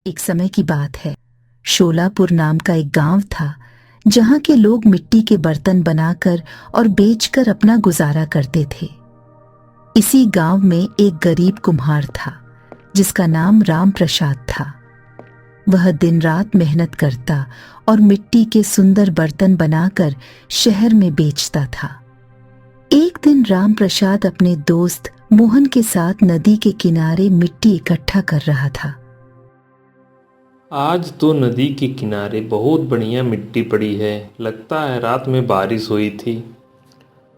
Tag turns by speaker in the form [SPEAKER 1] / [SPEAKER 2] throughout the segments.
[SPEAKER 1] एक समय की बात है। शोलापुर नाम का एक गांव था जहां के लोग मिट्टी के बर्तन बनाकर और बेचकर अपना गुजारा करते थे। इसी गांव में एक गरीब कुम्हार था जिसका नाम राम प्रसाद था। वह दिन रात मेहनत करता और मिट्टी के सुंदर बर्तन बनाकर शहर में बेचता था। एक दिन राम प्रसाद अपने दोस्त मोहन के साथ नदी के किनारे मिट्टी इकट्ठा कर रहा था।
[SPEAKER 2] आज तो नदी के किनारे बहुत बढ़िया मिट्टी पड़ी है। लगता है रात में बारिश हुई थी।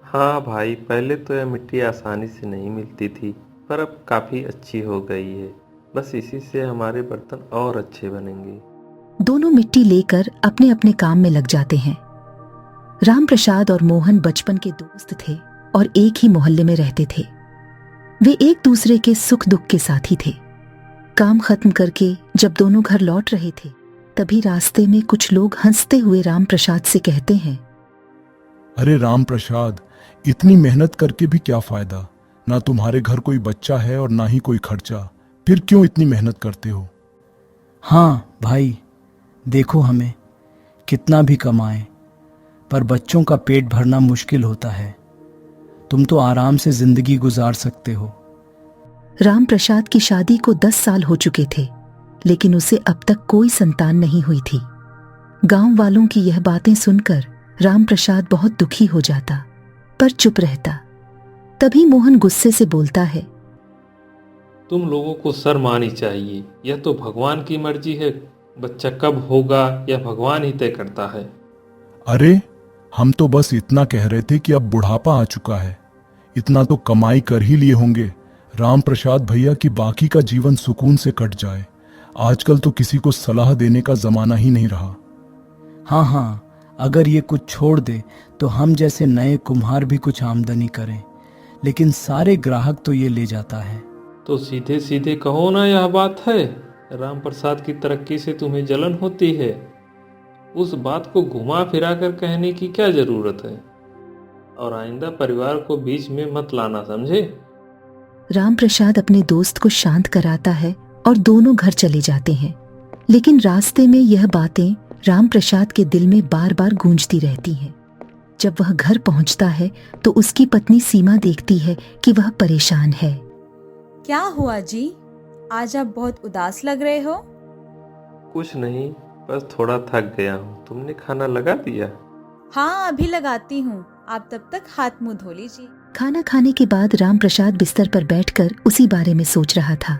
[SPEAKER 3] हाँ भाई, पहले तो यह मिट्टी आसानी से नहीं मिलती थी, पर अब काफ़ी अच्छी हो गई है। बस इसी से हमारे बर्तन और अच्छे बनेंगे।
[SPEAKER 1] दोनों मिट्टी लेकर अपने अपने काम में लग जाते हैं। राम प्रसाद और मोहन बचपन के दोस्त थे और एक ही मोहल्ले में रहते थे। वे एक दूसरे के सुख दुख के साथी थे। काम खत्म करके जब दोनों घर लौट रहे थे, तभी रास्ते में कुछ लोग हंसते हुए राम प्रसाद से कहते हैं,
[SPEAKER 4] अरे राम प्रसाद, इतनी मेहनत करके भी क्या फायदा? ना तुम्हारे घर कोई बच्चा है और ना ही कोई खर्चा, फिर क्यों इतनी मेहनत करते हो?
[SPEAKER 5] हाँ भाई, देखो हमें कितना भी कमाएं, पर बच्चों का पेट भरना मुश्किल होता है। तुम तो आराम से जिंदगी गुजार सकते हो।
[SPEAKER 1] राम प्रसाद की शादी को 10 साल हो चुके थे, लेकिन उसे अब तक कोई संतान नहीं हुई थी। गांव वालों की यह बातें सुनकर राम प्रसाद बहुत दुखी हो जाता, पर चुप रहता। तभी मोहन गुस्से से बोलता है,
[SPEAKER 2] तुम लोगों को शर्म आनी चाहिए। यह तो भगवान की मर्जी है। बच्चा कब होगा यह भगवान ही तय करता है।
[SPEAKER 4] अरे, हम तो बस इतना कह रहे थे कि अब बुढ़ापा आ चुका है। इतना तो कमाई कर ही लिए होंगे राम प्रसाद भैया कि बाकी का जीवन सुकून से कट जाए। आजकल तो किसी को सलाह देने का जमाना ही नहीं रहा।
[SPEAKER 5] हाँ, अगर ये कुछ छोड़ दे तो हम जैसे नए कुम्हार भी कुछ आमदनी करें, लेकिन सारे ग्राहक तो ये ले जाता है।
[SPEAKER 2] तो सीधे सीधे कहो ना, यह बात है। राम प्रसाद की तरक्की से तुम्हें जलन होती है। उस बात को घुमा फिरा कर कहने की क्या जरूरत है? और आइंदा परिवार को बीच में मत लाना, समझे?
[SPEAKER 1] राम प्रसाद अपने दोस्त को शांत कराता है और दोनों घर चले जाते हैं। लेकिन रास्ते में यह बातें राम प्रसाद के दिल में बार बार गूंजती रहती हैं। जब वह घर पहुंचता है तो उसकी पत्नी सीमा देखती है कि वह परेशान है।
[SPEAKER 6] क्या हुआ जी? आज आप बहुत उदास लग रहे हो।
[SPEAKER 3] कुछ नहीं, बस थोड़ा थक गया हूँ। तुमने खाना लगा दिया?
[SPEAKER 6] हाँ, अभी लगाती हूँ। आप तब तक हाथ मुंह धो लीजिए।
[SPEAKER 1] खाना खाने के बाद राम प्रसाद बिस्तर पर बैठकर उसी बारे में सोच रहा था।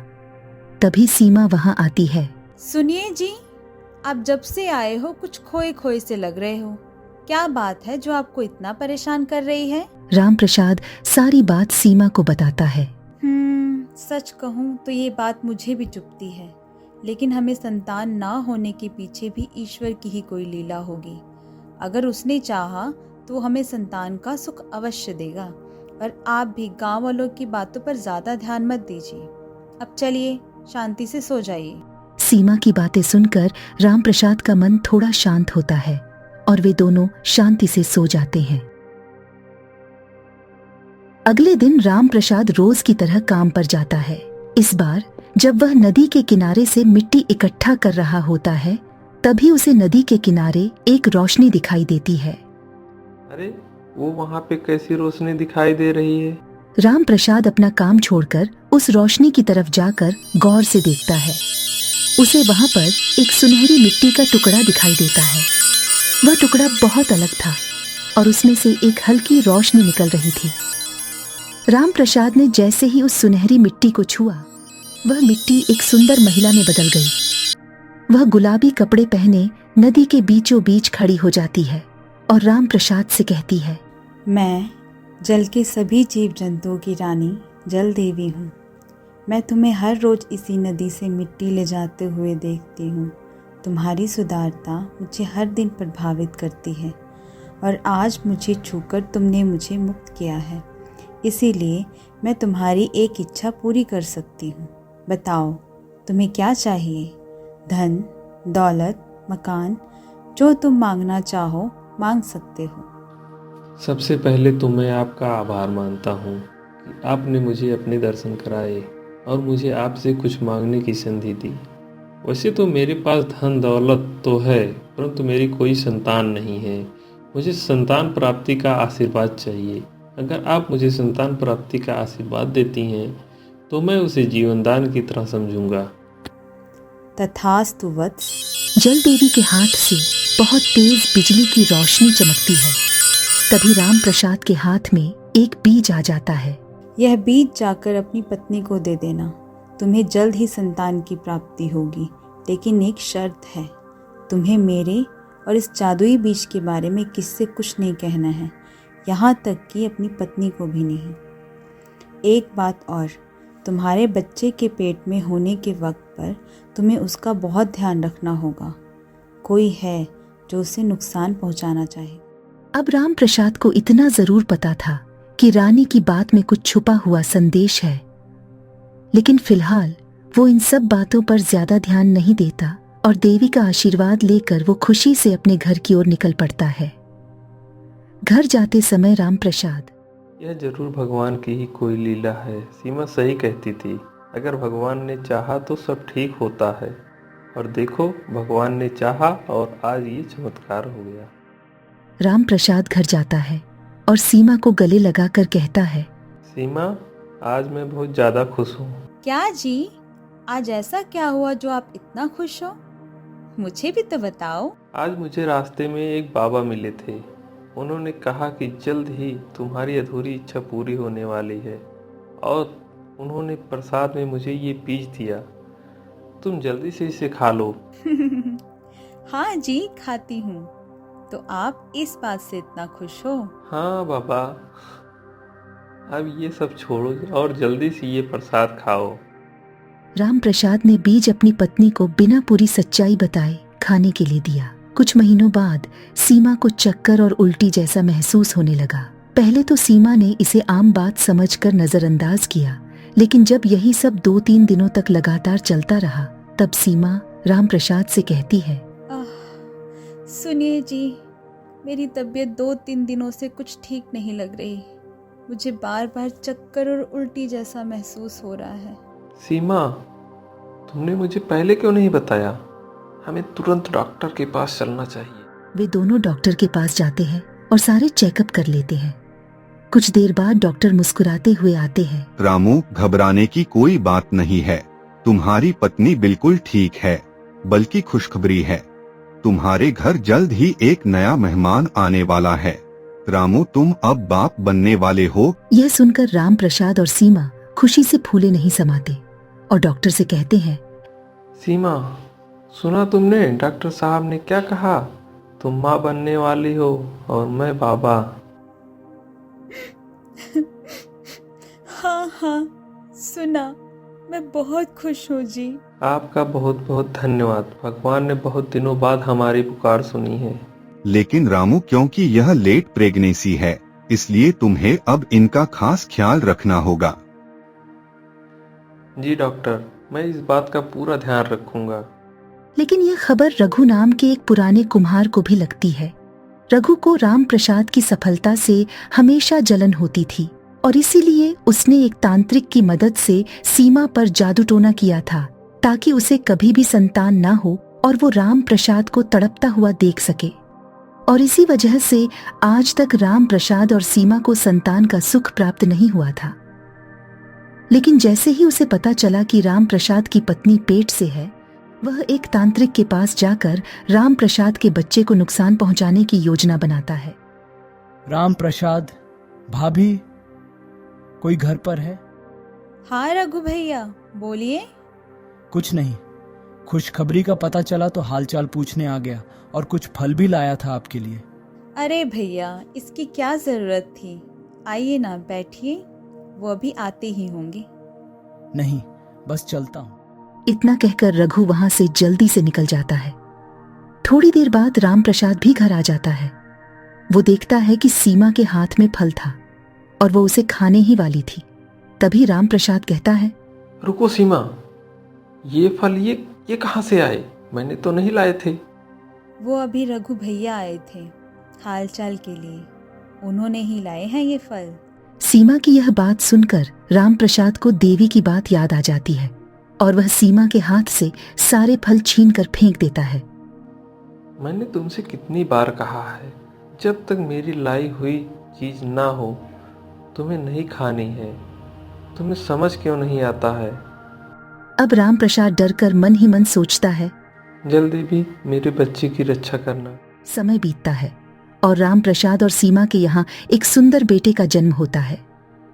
[SPEAKER 1] तभी सीमा वहां आती है।
[SPEAKER 6] सुनिए जी, आप जब से आए हो कुछ खोए खोए से लग रहे हो। क्या बात है जो आपको इतना परेशान कर रही है?
[SPEAKER 1] राम प्रसाद सारी बात सीमा को बताता है।
[SPEAKER 6] सच कहूँ तो ये बात मुझे भी चुभती है, लेकिन हमें संतान ना होने के पीछे भी ईश्वर की ही कोई लीला होगी। अगर उसने चाहा तो हमें संतान का सुख अवश्य देगा। और आप भी गांव वालों की बातों पर ज्यादा ध्यान मत दीजिए। अब चलिए, शांति से सो जाइए।
[SPEAKER 1] सीमा की बातें सुनकर राम प्रसाद का मन थोड़ा शांत होता है और वे दोनों शांति से सो जाते हैं। अगले दिन राम प्रसाद रोज की तरह काम पर जाता है। इस बार जब वह नदी के किनारे से मिट्टी इकट्ठा कर रहा होता है, तभी उसे नदी के किनारे एक रोशनी दिखाई देती है।
[SPEAKER 3] अरे, वो वहाँ पे कैसी रोशनी दिखाई दे रही है?
[SPEAKER 1] राम प्रसाद अपना काम छोड़कर उस रोशनी की तरफ जाकर गौर से देखता है। उसे वहां पर एक सुनहरी मिट्टी का टुकड़ा दिखाई देता है। वह टुकड़ा बहुत अलग था और उसमें से एक हल्की रोशनी निकल रही थी। राम प्रसाद ने जैसे ही उस सुनहरी मिट्टी को छुआ, वह मिट्टी एक सुंदर महिला में बदल गई। वह गुलाबी कपड़े पहने नदी के बीचों बीच खड़ी हो जाती है और राम प्रसाद से कहती है,
[SPEAKER 6] मैं जल के सभी जीव जंतुओं की रानी जल देवी हूँ। मैं तुम्हें हर रोज इसी नदी से मिट्टी ले जाते हुए देखती हूँ। तुम्हारी सुदारता मुझे हर दिन प्रभावित करती है और आज मुझे छूकर तुमने मुझे मुक्त किया है। इसीलिए मैं तुम्हारी एक इच्छा पूरी कर सकती हूँ। बताओ, तुम्हें क्या चाहिए? धन, दौलत, मकान, जो तुम मांगना चाहो मांग सकते हो।
[SPEAKER 2] सबसे पहले तो मैं आपका आभार मानता हूँ कि आपने मुझे अपने दर्शन कराए और मुझे आपसे कुछ मांगने की संधि दी। वैसे तो मेरे पास धन दौलत तो है, परंतु मेरी कोई संतान नहीं है। मुझे संतान प्राप्ति का आशीर्वाद चाहिए। अगर आप मुझे संतान प्राप्ति का आशीर्वाद देती हैं तो मैं उसे जीवनदान की तरह समझूंगा।
[SPEAKER 6] तथास्तु वत्स।
[SPEAKER 1] जल देवी के हाथ से बहुत तेज बिजली की रोशनी चमकती है। तभी राम प्रसाद के हाथ में एक बीज आ जाता है।
[SPEAKER 6] यह बीज जाकर अपनी पत्नी को दे देना। तुम्हें जल्द ही संतान की प्राप्ति होगी, लेकिन एक शर्त है। तुम्हें मेरे और इस जादुई बीज के बारे में किससे कुछ नहीं कहना है, यहाँ तक कि अपनी पत्नी को भी नहीं। एक बात और, तुम्हारे बच्चे के पेट में होने के वक्त पर तुम्हें उसका बहुत ध्यान रखना होगा। कोई है जो उसे नुकसान पहुंचाना चाहे।
[SPEAKER 1] अब राम प्रसाद को इतना जरूर पता था कि रानी की बात में कुछ छुपा हुआ संदेश है, लेकिन फिलहाल वो इन सब बातों पर ज्यादा ध्यान नहीं देता और देवी का आशीर्वाद लेकर वो खुशी से अपने घर की ओर निकल पड़ता है। घर जाते समय राम प्रसाद,
[SPEAKER 3] यह जरूर भगवान की ही कोई लीला है। सीमा सही कहती थी, अगर भगवान ने चाहा तो सब ठीक होता है। और देखो, भगवान ने चाहा और आज ये चमत्कार हो गया।
[SPEAKER 1] राम प्रसाद घर जाता है और सीमा को गले लगाकर कहता है,
[SPEAKER 3] सीमा, आज मैं बहुत ज़्यादा खुश हूँ।
[SPEAKER 6] क्या जी, आज ऐसा क्या हुआ जो आप इतना खुश हो? मुझे भी तो बताओ।
[SPEAKER 3] आज मुझे रास्ते में एक बाबा मिले थे। उन्होंने कहा कि जल्द ही तुम्हारी अधूरी इच्छा पूरी होने वाली है और उन्होंने प्रसाद में मुझे ये बीज दिया। तुम जल्दी से इसे खा लो।
[SPEAKER 6] हाँ जी, खाती हूँ। तो आप इस बात से इतना खुश हो?
[SPEAKER 3] हाँ बाबा, अब ये सब छोड़ो और जल्दी से ये प्रसाद खाओ।
[SPEAKER 1] राम प्रसाद ने बीज अपनी पत्नी को बिना पूरी सच्चाई बताए खाने के लिए दिया। कुछ महीनों बाद सीमा को चक्कर और उल्टी जैसा महसूस होने लगा। पहले तो सीमा ने इसे आम बात समझकर नजरअंदाज किया, लेकिन जब यही सब 2-3 दिनों तक लगातार चलता रहा, तब सीमा राम प्रसाद से कहती है,
[SPEAKER 6] सुनिए जी, मेरी तबीयत 2-3 दिनों से कुछ ठीक नहीं लग रही। मुझे बार बार चक्कर और उल्टी जैसा महसूस हो रहा है।
[SPEAKER 3] सीमा, तुमने मुझे पहले क्यों नहीं बताया? हमें तुरंत डॉक्टर के पास चलना चाहिए।
[SPEAKER 1] वे दोनों डॉक्टर के पास जाते हैं और सारे चेकअप कर लेते हैं। कुछ देर बाद डॉक्टर मुस्कुराते हुए आते हैं।
[SPEAKER 7] रामू, घबराने की कोई बात नहीं है। तुम्हारी पत्नी बिल्कुल ठीक है, बल्कि खुशखबरी है। तुम्हारे घर जल्द ही एक नया मेहमान आने वाला है। रामू, तुम अब बाप बनने वाले हो।
[SPEAKER 1] यह सुनकर राम प्रसाद और सीमा खुशी से फूले नहीं समाते और डॉक्टर से कहते हैं,
[SPEAKER 3] सीमा, सुना तुमने डॉक्टर साहब ने क्या कहा? तुम माँ बनने वाली हो और मैं बाबा।
[SPEAKER 6] हाँ हाँ, सुना। मैं बहुत खुश हूँ जी।
[SPEAKER 3] आपका बहुत बहुत धन्यवाद। भगवान ने बहुत दिनों बाद हमारी पुकार सुनी है।
[SPEAKER 7] लेकिन रामू, क्योंकि यह लेट प्रेगनेंसी है, इसलिए तुम्हें अब इनका खास ख्याल रखना होगा।
[SPEAKER 3] जी डॉक्टर, मैं इस बात का पूरा ध्यान रखूंगा।
[SPEAKER 1] लेकिन यह खबर रघु नाम के एक पुराने कुम्हार को भी लगती है। रघु को राम प्रसाद की सफलता से हमेशा जलन होती थी और इसीलिए उसने एक तांत्रिक की मदद से सीमा पर जादू टोना किया था, ताकि उसे कभी भी संतान ना हो और वो राम प्रसाद को तड़पता हुआ देख सके। और इसी वजह से आज तक राम प्रसाद और सीमा को संतान का सुख प्राप्त नहीं हुआ था। लेकिन जैसे ही उसे पता चला कि राम प्रसाद की पत्नी पेट से है, वह एक तांत्रिक के पास जाकर राम प्रसाद के बच्चे को नुकसान पहुंचाने की योजना बनाता है।
[SPEAKER 5] राम प्रसाद, भाभी, कोई घर पर है?
[SPEAKER 6] हाँ रघु भैया, बोलिए।
[SPEAKER 5] कुछ नहीं, खुशखबरी का पता चला तो हालचाल पूछने आ गया और कुछ फल भी लाया था आपके लिए।
[SPEAKER 6] अरे भैया, इसकी क्या जरूरत थी? आइए ना, बैठिए, वो अभी आते ही होंगे।
[SPEAKER 5] नहीं, बस चलता हूँ।
[SPEAKER 1] इतना कहकर रघु वहां से जल्दी से निकल जाता है। थोड़ी देर बाद राम प्रसाद भी घर आ जाता है। वो देखता है कि सीमा के हाथ में फल था और वो उसे खाने ही वाली थी। तभी राम प्रसाद कहता है,
[SPEAKER 3] रुको सीमा, ये फल ये कहाँ से आए? मैंने तो नहीं लाए थे।
[SPEAKER 6] वो अभी रघु भैया आए थे हालचाल के लिए। उन्होंने ही लाए हैं ये फल।
[SPEAKER 1] सीमा की यह बात सुनकर राम प्रसाद को देवी की बात याद आ जाती है और वह सीमा के हाथ से सारे फल छीन कर फेंक देता है।
[SPEAKER 3] मैंने तुमसे कितनी बार कहा है, जब तक मेरी लाई हुई चीज ना हो तुम्हें नहीं खानी है। तुम्हें समझ क्यों नहीं आता है?
[SPEAKER 1] अब राम प्रसाद डर कर मन ही मन सोचता है।
[SPEAKER 3] जल्दी भी मेरे बच्चे की रक्षा करना।
[SPEAKER 1] समय बीतता है और राम प्रसाद और सीमा के यहाँ एक सुंदर बेटे का जन्म होता है।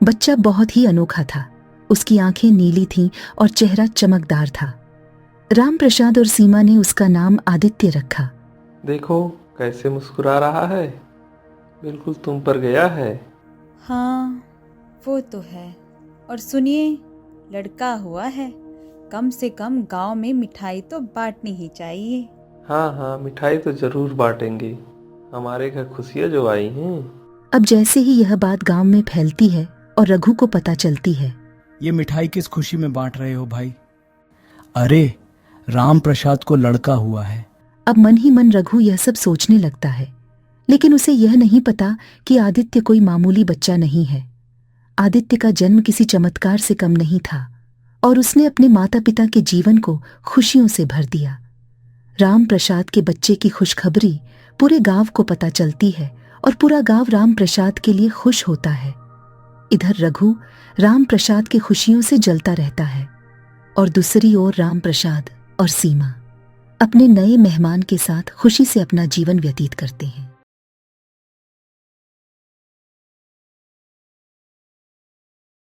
[SPEAKER 1] बच्चा बहुत ही अनोखा था। उसकी आंखें नीली थीं और चेहरा चमकदार था। राम प्रसाद और सीमा ने उसका नाम आदित्य रखा।
[SPEAKER 3] देखो कैसे मुस्कुरा रहा है, बिल्कुल तुम पर गया है।
[SPEAKER 6] हाँ वो तो है। और सुनिए, लड़का हुआ है, कम से कम गांव में मिठाई तो बांटनी ही चाहिए।
[SPEAKER 3] हाँ हाँ, मिठाई तो जरूर बांटेंगे, हमारे घर खुशियाँ जो आई हैं।
[SPEAKER 1] अब जैसे ही यह बात गांव में फैलती है और रघु को पता चलती है।
[SPEAKER 5] ये मिठाई किस खुशी में बांट रहे हो भाई? अरे राम प्रसाद को लड़का हुआ है।
[SPEAKER 1] अब मन ही मन रघु यह सब सोचने लगता है, लेकिन उसे यह नहीं पता कि आदित्य कोई मामूली बच्चा नहीं है। आदित्य का जन्म किसी चमत्कार से कम नहीं था और उसने अपने माता पिता के जीवन को खुशियों से भर दिया। राम प्रसाद के बच्चे की खुशखबरी पूरे गांव को पता चलती है और पूरा गांव राम प्रसाद के लिए खुश होता है। इधर रघु राम प्रसाद की खुशियों से जलता रहता है और दूसरी ओर राम प्रसाद और सीमा अपने नए मेहमान के साथ खुशी से अपना जीवन व्यतीत करते हैं।